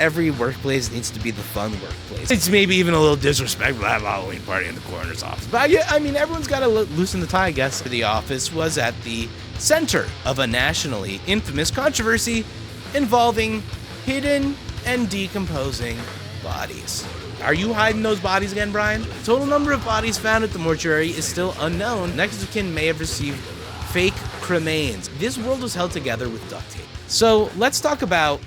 every workplace needs to be the fun workplace. It's maybe even a little disrespectful to have a Halloween party in the coroner's office. But yeah, I mean, everyone's got to loosen the tie, I guess. The office was at the center of a nationally infamous controversy involving hidden and decomposing bodies. Are you hiding those bodies again, Brian? The total number of bodies found at the mortuary is still unknown. Next of kin may have received fake cremains. This world was held together with duct tape. So let's talk about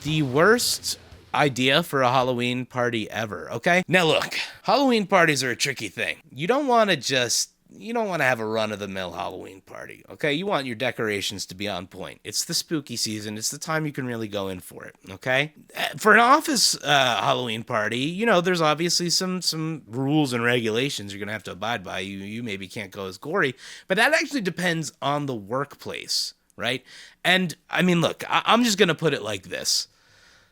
the worst idea for a Halloween party ever, okay? Now look, Halloween parties are a tricky thing. You don't want to have a run-of-the-mill Halloween party, okay? You want your decorations to be on point. It's the spooky season. It's the time you can really go in for it, okay? For an office Halloween party, there's obviously some rules and regulations you're going to have to abide by. You maybe can't go as gory, but that actually depends on the workplace, right? And, I mean, look, I'm just going to put it like this.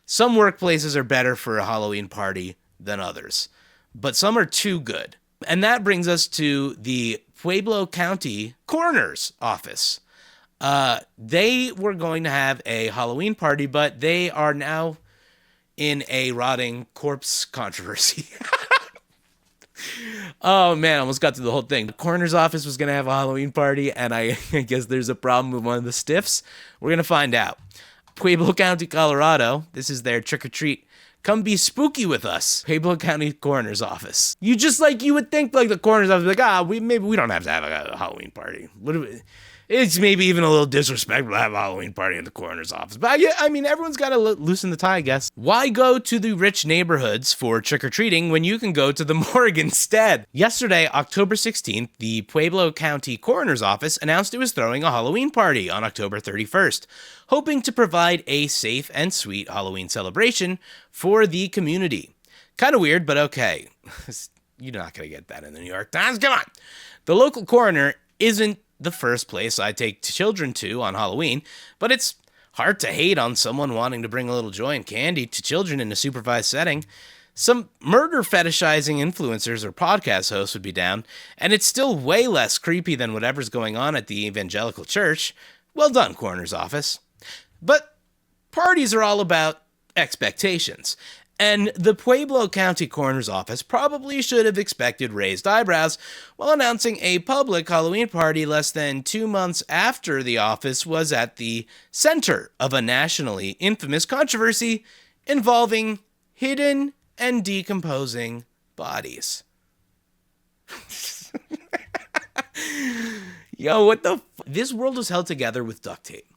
Some workplaces are better for a Halloween party than others, but some are too good. And that brings us to the Pueblo County Coroner's office. They were going to have a Halloween party, but they are now in a rotting corpse controversy. Oh, man, I almost got through the whole thing. The coroner's office was going to have a Halloween party, and I guess there's a problem with one of the stiffs. We're going to find out. Pueblo County, Colorado, this is their trick-or-treat. Come be spooky with us. Pueblo County Coroner's Office. You would think like the coroner's office, like, maybe we don't have to have a Halloween party. It's maybe even a little disrespectful to have a Halloween party in the coroner's office. But yeah, I mean, everyone's got to loosen the tie, I guess. Why go to the rich neighborhoods for trick-or-treating when you can go to the morgue instead? Yesterday, October 16th, the Pueblo County Coroner's Office announced it was throwing a Halloween party on October 31st, hoping to provide a safe and sweet Halloween celebration for the community. Kind of weird, but okay. You're not going to get that in the New York Times. Come on. The local coroner isn't the first place I take children to on Halloween, but it's hard to hate on someone wanting to bring a little joy and candy to children in a supervised setting. Some murder fetishizing influencers or podcast hosts would be down, and it's still way less creepy than whatever's going on at the evangelical church. Well done, coroner's office. But parties are all about expectations. And the Pueblo County Coroner's Office probably should have expected raised eyebrows while announcing a public Halloween party less than 2 months after the office was at the center of a nationally infamous controversy involving hidden and decomposing bodies. Yo, what the This world is held together with duct tape.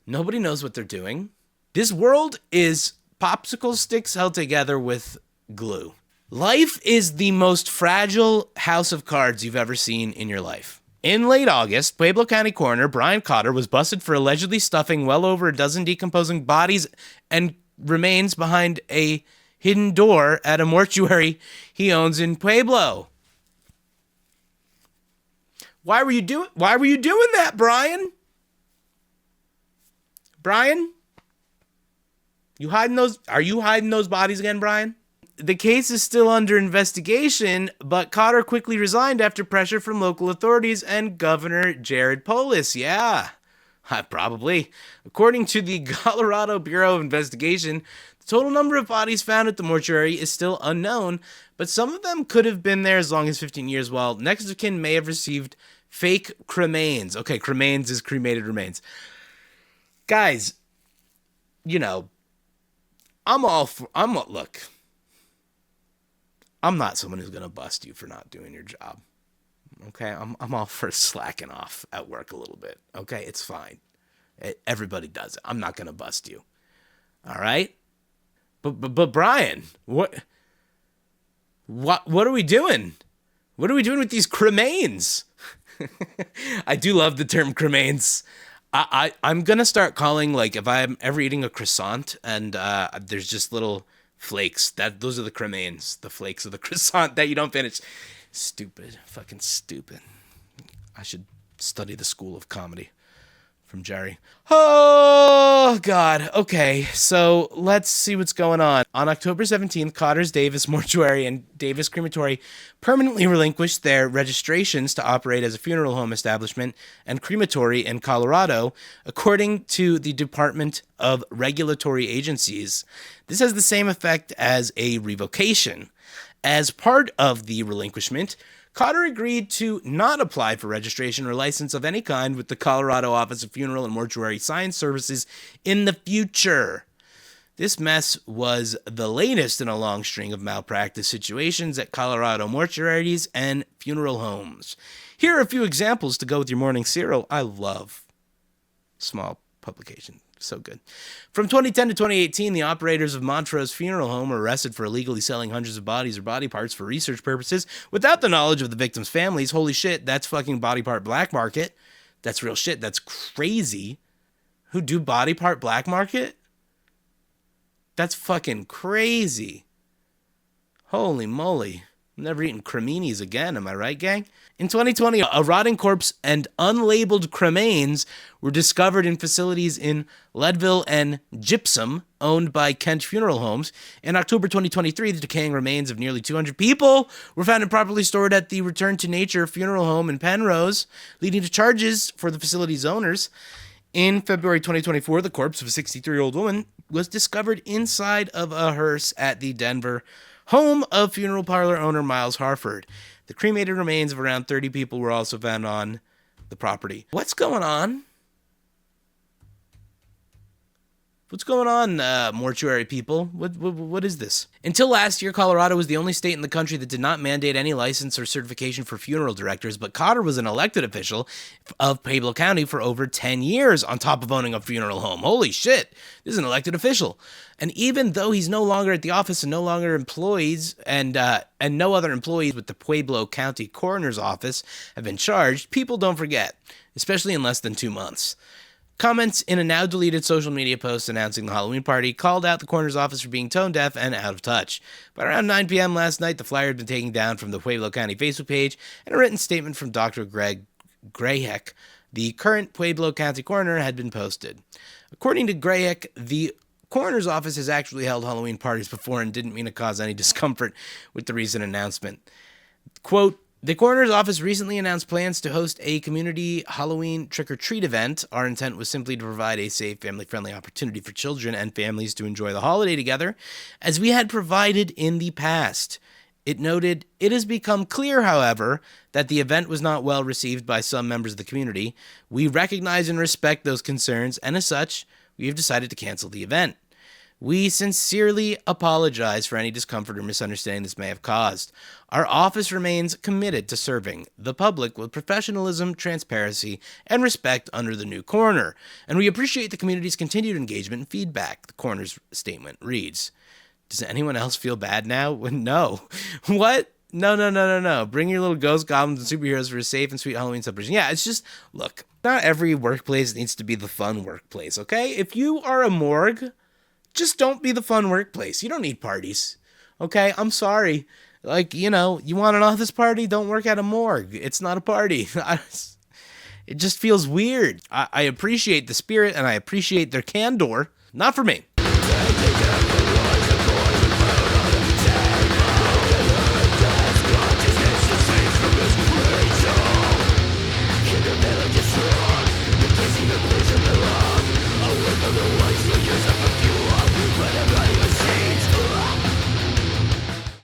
Nobody knows what they're doing. This world is popsicle sticks held together with glue. Life is the most fragile house of cards you've ever seen in your life. In late August, Pueblo County Coroner Brian Cotter was busted for allegedly stuffing well over a dozen decomposing bodies and remains behind a hidden door at a mortuary he owns in Pueblo. Why were you doing that, Brian? Brian? Are you hiding those bodies again, Brian? The case is still under investigation, but Cotter quickly resigned after pressure from local authorities and Governor Jared Polis. Yeah, probably. According to the Colorado Bureau of Investigation, the total number of bodies found at the mortuary is still unknown, but some of them could have been there as long as 15 years, while next of kin may have received fake cremains. Okay, cremains is cremated remains. Guys, look, I'm not someone who's going to bust you for not doing your job. Okay? I'm all for slacking off at work a little bit. Okay? It's fine. Everybody does it. I'm not going to bust you. All right? But Brian, what are we doing? What are we doing with these cremains? I do love the term cremains. I'm going to start calling, like, if I'm ever eating a croissant and there's just little flakes, those are the cremains, the flakes of the croissant that you don't finish. Stupid. Fucking stupid. I should study the school of comedy. from Jerry. Oh, God. Okay, so let's see what's going on. On October 17th, Cotter's Davis Mortuary and Davis Crematory permanently relinquished their registrations to operate as a funeral home establishment and crematory in Colorado, according to the Department of Regulatory Agencies. This has the same effect as a revocation. As part of the relinquishment, Cotter agreed to not apply for registration or license of any kind with the Colorado Office of Funeral and Mortuary Science Services in the future. This mess was the latest in a long string of malpractice situations at Colorado mortuaries and funeral homes. Here are a few examples to go with your morning cereal. I love small publication. So good. From 2010 to 2018, the operators of Montrose Funeral Home were arrested for illegally selling hundreds of bodies or body parts for research purposes without the knowledge of the victims' families. Holy shit, that's fucking body part black market. That's real shit. That's crazy. Who do body part black market? That's fucking crazy. Holy moly. I'm never eating creminis again, am I right, gang? In 2020, a rotting corpse and unlabeled cremains were discovered in facilities in Leadville and Gypsum, owned by Kent Funeral Homes. In October 2023, the decaying remains of nearly 200 people were found improperly stored at the Return to Nature Funeral Home in Penrose, leading to charges for the facility's owners. In February 2024, the corpse of a 63-year-old woman was discovered inside of a hearse at the Denver home of funeral parlor owner Miles Harford. The cremated remains of around 30 people were also found on the property. What's going on? What's going on, mortuary people? What is this? Until last year, Colorado was the only state in the country that did not mandate any license or certification for funeral directors, but Cotter was an elected official of Pueblo County for over 10 years on top of owning a funeral home. Holy shit, this is an elected official. And even though he's no longer at the office and no longer employees and no other employees with the Pueblo County Coroner's Office have been charged, people don't forget, especially in less than 2 months. Comments in a now-deleted social media post announcing the Halloween party called out the coroner's office for being tone-deaf and out of touch. By around 9 p.m. last night, the flyer had been taken down from the Pueblo County Facebook page, and a written statement from Dr. Greg Grayheck, the current Pueblo County coroner, had been posted. According to Grayheck, the coroner's office has actually held Halloween parties before and didn't mean to cause any discomfort with the recent announcement. Quote, the coroner's office recently announced plans to host a community Halloween trick-or-treat event. Our intent was simply to provide a safe, family-friendly opportunity for children and families to enjoy the holiday together, as we had provided in the past. It noted, it has become clear, however, that the event was not well received by some members of the community. We recognize and respect those concerns, and as such, we have decided to cancel the event. We sincerely apologize for any discomfort or misunderstanding this may have caused. Our office remains committed to serving the public with professionalism, transparency, and respect under the new coroner, and we appreciate the community's continued engagement and feedback, the coroner's statement reads. Does anyone else feel bad now? No. What? No. Bring your little ghosts, goblins, and superheroes for a safe and sweet Halloween celebration. Yeah, it's just, look, not every workplace needs to be the fun workplace, okay? If you are a morgue, just don't be the fun workplace. You don't need parties. Okay? I'm sorry. Like, you want an office party? Don't work at a morgue. It's not a party. It just feels weird. I appreciate the spirit and I appreciate their candor. Not for me.